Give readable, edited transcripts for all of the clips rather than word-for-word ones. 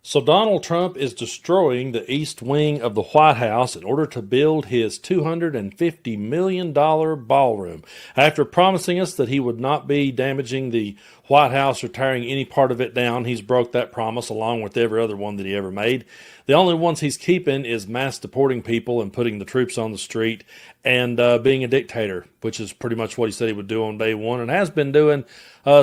So Donald Trump is destroying the east wing of the White House in order to build his $250 million ballroom. After promising us that he would not be damaging the White House or tearing any part of it down, he's broke that promise along with every other one that he ever made. The only ones he's keeping is mass deporting people and putting the troops on the street and being a dictator, which is pretty much what he said he would do on day one and has been doing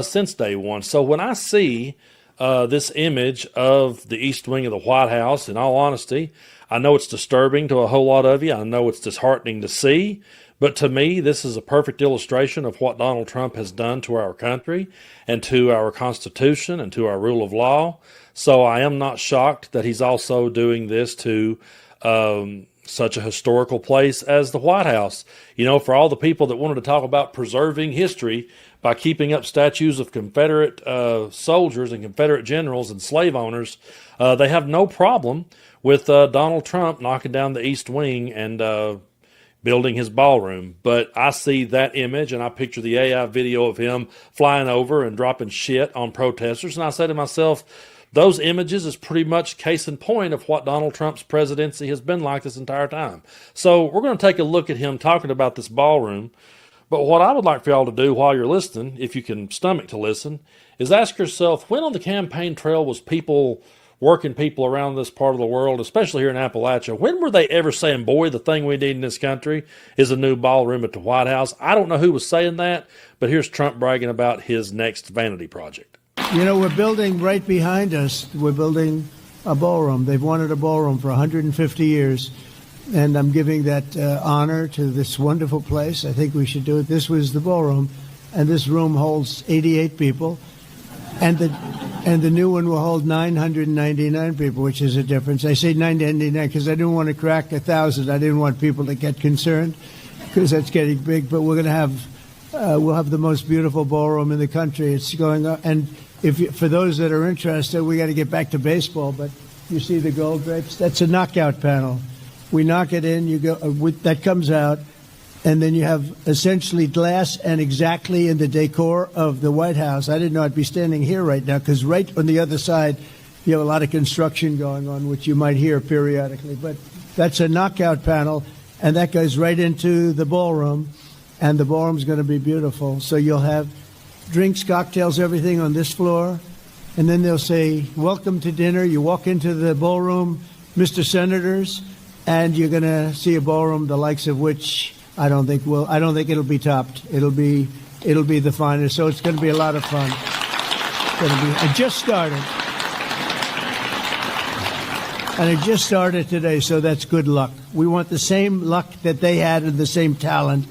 since day one. So when I see this image of the east wing of the White House, in all honesty, I know it's disturbing to a whole lot of you. I know it's disheartening to see. But to me, this is a perfect illustration of what Donald Trump has done to our country and to our Constitution and to our rule of law. So I am not shocked that he's also doing this to such a historical place as the White House. You know, for all the people that wanted to talk about preserving history by keeping up statues of Confederate soldiers and Confederate generals and slave owners, they have no problem with Donald Trump knocking down the East Wing and building his ballroom. But I see that image and I picture the AI video of him flying over and dropping shit on protesters. And I say to myself, those images is pretty much case in point of what Donald Trump's presidency has been like this entire time. So we're going to take a look at him talking about this ballroom. But what I would like for y'all to do while you're listening, if you can stomach to listen, is ask yourself, when on the campaign trail was working people around this part of the world, especially here in Appalachia, when were they ever saying, boy, the thing we need in this country is a new ballroom at the White House? I don't know who was saying that, but here's Trump bragging about his next vanity project. You know, we're building right behind us, we're building a ballroom. They've wanted a ballroom for 150 years. And I'm giving that honor to this wonderful place. I think we should do it. This was the ballroom, and this room holds 88 people, and the new one will hold 999 people, which is a difference. I say 999 because I didn't want to crack 1,000. I didn't want people to get concerned because that's getting big. But we're going to have we'll have the most beautiful ballroom in the country. It's going up, and for those that are interested, we got to get back to baseball. But you see the gold drapes? That's a knockout panel. We knock it in, you go, that comes out, and then you have essentially glass and exactly in the decor of the White House. I didn't know I'd be standing here right now because right on the other side, you have a lot of construction going on, which you might hear periodically. But that's a knockout panel, and that goes right into the ballroom, and the ballroom's going to be beautiful. So you'll have drinks, cocktails, everything on this floor, and then they'll say, welcome to dinner. You walk into the ballroom, Mr. Senators, and you're going to see a ballroom the likes of which I don't think it'll be topped. It'll be the finest. So it's going to be a lot of fun. It just started. And it just started today, so that's good luck. We want the same luck that they had and the same talent.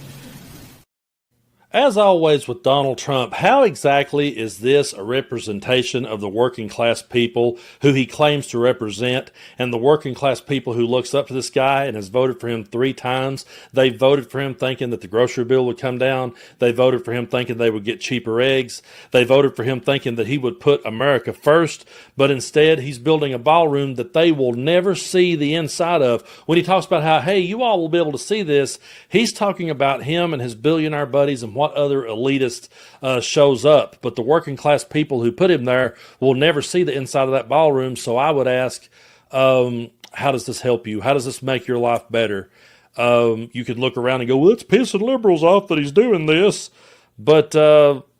As always with Donald Trump, how exactly is this a representation of the working class people who he claims to represent and the working class people who looks up to this guy and has voted for him 3 times? They voted for him thinking that the grocery bill would come down. They voted for him thinking they would get cheaper eggs. They voted for him thinking that he would put America first, but instead he's building a ballroom that they will never see the inside of. When he talks about how, hey, you all will be able to see this, he's talking about him and his billionaire buddies and what other elitist shows up. But the working class people who put him there will never see the inside of that ballroom. So I would ask, how does this help you? How does this make your life better? You could look around and go, well, it's pissing liberals off that he's doing this. But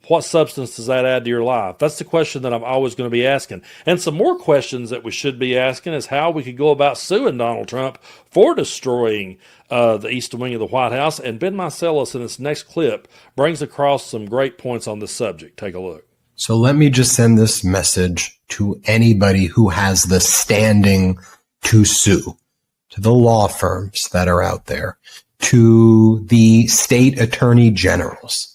what substance does that add to your life? That's the question that I'm always going to be asking. And some more questions that we should be asking is how we could go about suing Donald Trump for destroying the east wing of the White House. And Ben Meidas in this next clip brings across some great points on this subject. Take a look. So let me just send this message to anybody who has the standing to sue, to the law firms that are out there, to the state attorney generals.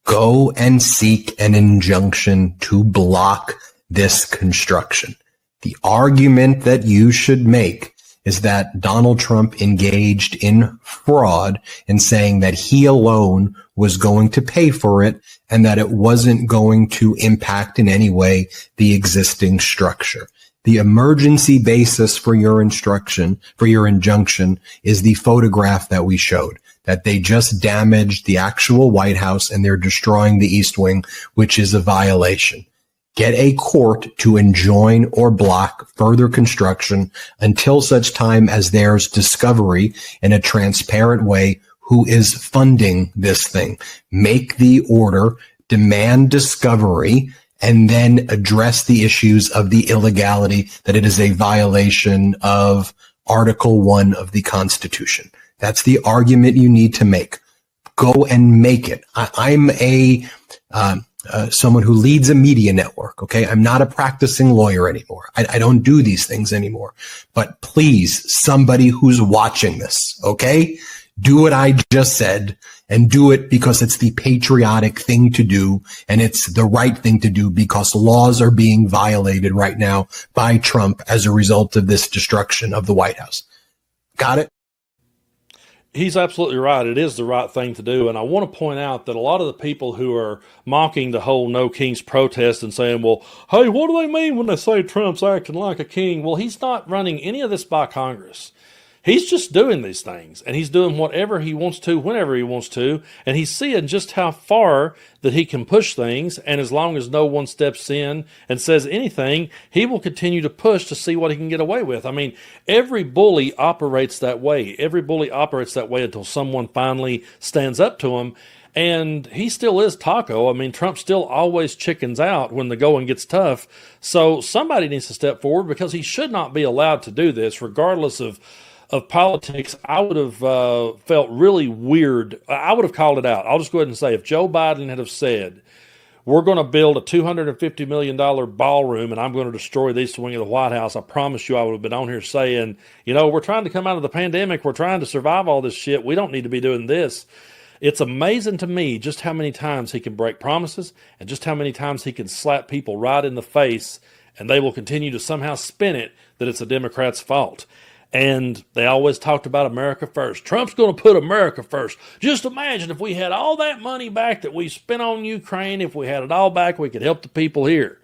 Go and seek an injunction to block this construction. The argument that you should make is that Donald Trump engaged in fraud in saying that he alone was going to pay for it and that it wasn't going to impact in any way the existing structure. The emergency basis for your injunction is the photograph that we showed, that they just damaged the actual White House and they're destroying the East Wing, which is a violation. get a court to enjoin or block further construction until such time as there's discovery in a transparent way who is funding this thing. Make the order, demand discovery, and then address the issues of the illegality that it is a violation of Article 1 of the Constitution. That's the argument you need to make. Go and make it. I'm someone who leads a media network. Okay. I'm not a practicing lawyer anymore. I don't do these things anymore, but please, somebody who's watching this, okay, do what I just said and do it because it's the patriotic thing to do. And it's the right thing to do because laws are being violated right now by Trump as a result of this destruction of the White House. Got it? He's absolutely right. It is the right thing to do. And I want to point out that a lot of the people who are mocking the whole No Kings protest and saying, well, hey, what do they mean when they say Trump's acting like a king? Well, he's not running any of this by Congress. He's just doing these things, and he's doing whatever he wants to, whenever he wants to, and he's seeing just how far that he can push things, and as long as no one steps in and says anything, he will continue to push to see what he can get away with. I mean, every bully operates that way. Every bully operates that way until someone finally stands up to him, and he still is Taco. I mean, Trump still always chickens out when the going gets tough, so somebody needs to step forward because he should not be allowed to do this, regardless of politics. I would have felt really weird. I would have called it out. I'll just go ahead and say, if Joe Biden had have said, we're going to build a $250 million ballroom and I'm going to destroy the east wing of the White House, I promise you I would have been on here saying, you know, we're trying to come out of the pandemic. We're trying to survive all this shit. We don't need to be doing this. It's amazing to me just how many times he can break promises and just how many times he can slap people right in the face and they will continue to somehow spin it that it's a Democrat's fault. And they always talked about America first. Trump's going to put America first. Just imagine if we had all that money back that we spent on Ukraine, if we had it all back, we could help the people here.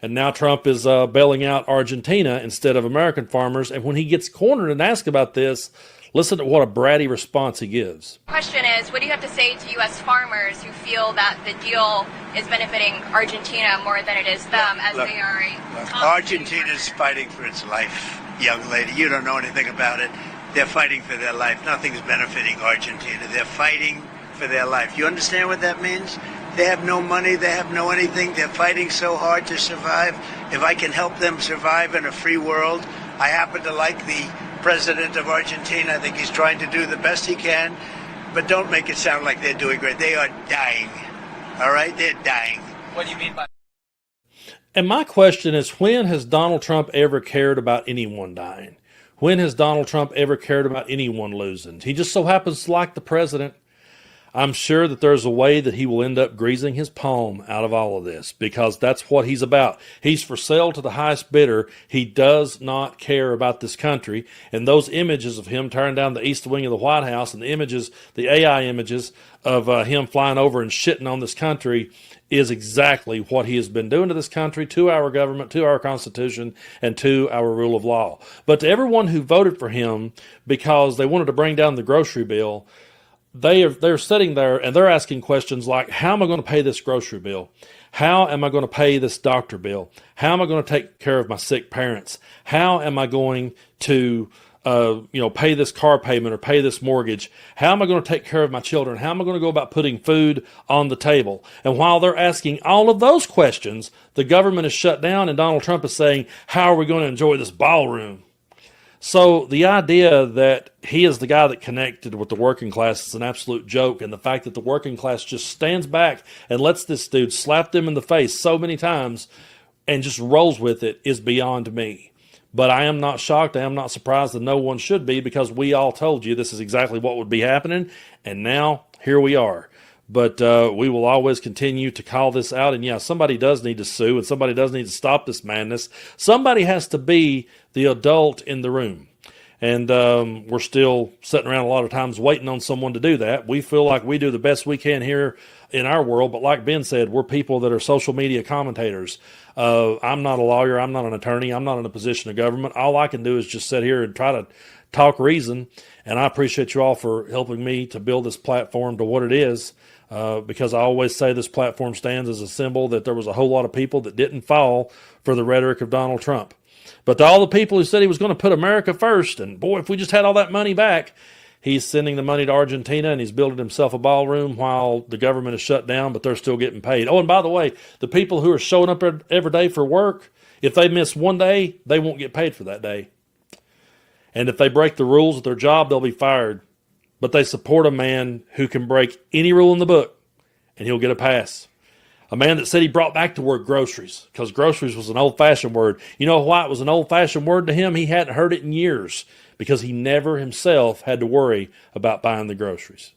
And now Trump is bailing out Argentina instead of American farmers. And when he gets cornered and asked about this, listen to what a bratty response he gives. Question is, what do you have to say to U.S. farmers who feel that the deal is benefiting Argentina more than it is them, as they are Argentina's fighting for its life, young lady. You don't know anything about it. They're fighting for their life. Nothing's benefiting Argentina. They're fighting for their life. You understand what that means? They have no money. They have no anything. They're fighting so hard to survive. If I can help them survive in a free world, I happen to like the president of Argentina. I think he's trying to do the best he can, but don't make it sound like they're doing great. They are dying. All right? They're dying. What do you mean by? And my question is, when has Donald Trump ever cared about anyone dying? When has Donald Trump ever cared about anyone losing? He just so happens to like the president. I'm sure that there's a way that he will end up greasing his palm out of all of this because that's what he's about. He's for sale to the highest bidder. He does not care about this country. And those images of him tearing down the east wing of the White House and the images, the AI images of him flying over and shitting on this country is exactly what he has been doing to this country, to our government, to our Constitution, and to our rule of law. But to everyone who voted for him because they wanted to bring down the grocery bill, they're sitting there and they're asking questions like, how am I going to pay this grocery bill? How am I going to pay this doctor bill? How am I going to take care of my sick parents? How am I going to pay this car payment or pay this mortgage? How am I going to take care of my children? How am I going to go about putting food on the table? And while they're asking all of those questions, the government is shut down and Donald Trump is saying, how are we going to enjoy this ballroom? So the idea that he is the guy that connected with the working class is an absolute joke. And the fact that the working class just stands back and lets this dude slap them in the face so many times and just rolls with it is beyond me. But I am not shocked. I am not surprised, and no one should be, because we all told you this is exactly what would be happening. And now here we are. But we will always continue to call this out. And yeah, somebody does need to sue, and somebody does need to stop this madness. Somebody has to be the adult in the room. And we're still sitting around a lot of times waiting on someone to do that. We feel like we do the best we can here in our world. But like Ben said, we're people that are social media commentators. I'm not a lawyer. I'm not an attorney. I'm not in a position of government. All I can do is just sit here and try to talk reason. And I appreciate you all for helping me to build this platform to what it is. because I always say this platform stands as a symbol that there was a whole lot of people that didn't fall for the rhetoric of Donald Trump. But to all the people who said he was going to put America first, and boy, if we just had all that money back, he's sending the money to Argentina, and he's building himself a ballroom while the government is shut down, but they're still getting paid. Oh, and by the way, the people who are showing up every day for work, if they miss one day, they won't get paid for that day. And if they break the rules of their job, they'll be fired. But they support a man who can break any rule in the book, and he'll get a pass. A man that said he brought back the word groceries, because groceries was an old-fashioned word. You know why it was an old-fashioned word to him? He hadn't heard it in years, because he never himself had to worry about buying the groceries.